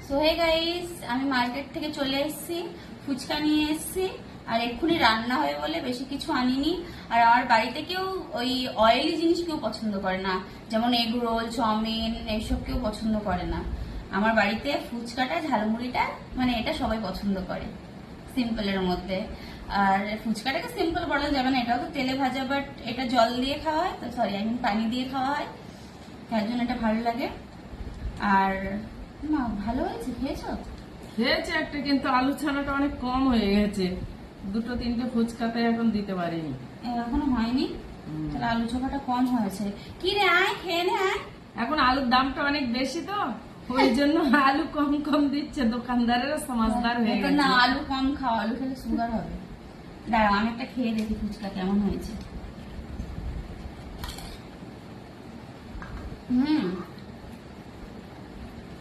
So hey guys, আমি market থেকে চলে এসেছি, ফুচকা নিয়ে এসেছি আর এক্ষুনি রান্না হবে বলে বেশি কিছু আনিনি। আর আমার বাড়িতে কেউ ওই অয়েলি জিনিস কেউ পছন্দ করে না, যেমন এগ রোল, চাউমিন এইসব কেউ পছন্দ করে না। আমার বাড়িতে ফুচকাটা, ঝালমুড়িটা মানে এটা সবাই পছন্দ করে সিম্পলের মধ্যে। আর ফুচকাটাকে সিম্পল বলা যাবে না, এটাও তো তেলে ভাজা, বাট এটা জল দিয়ে খাওয়া হয়, তো সরি আই মিন পানি দিয়ে খাওয়া হয়, তার জন্য এটা ভালো লাগে। আর না ভালো হয়েছে, খেয়েছো? খেয়েছে একটা, কিন্তু আলু ছানাটা অনেক কম হয়ে গেছে। দুটো তিনটে ফুচকাতে এখন দিতে পারিনি। এখনো হয়নি, তাহলে আলু চোখাটা কম হয়েছে। কি রে, আয় খেয়ে নে, আয়। এখন আলুর দামটা অনেক বেশি, তো ওই জন্য আলু কম কম দিচ্ছে, দোকানদারেরা সমাজদার হয়ে তো গেছে। না, আলু কম খাও, আলু খেলে সুগার হবে। দাঁড়াও আমি একটা খেয়ে দেখি ফুচকা কেমন হয়েছে।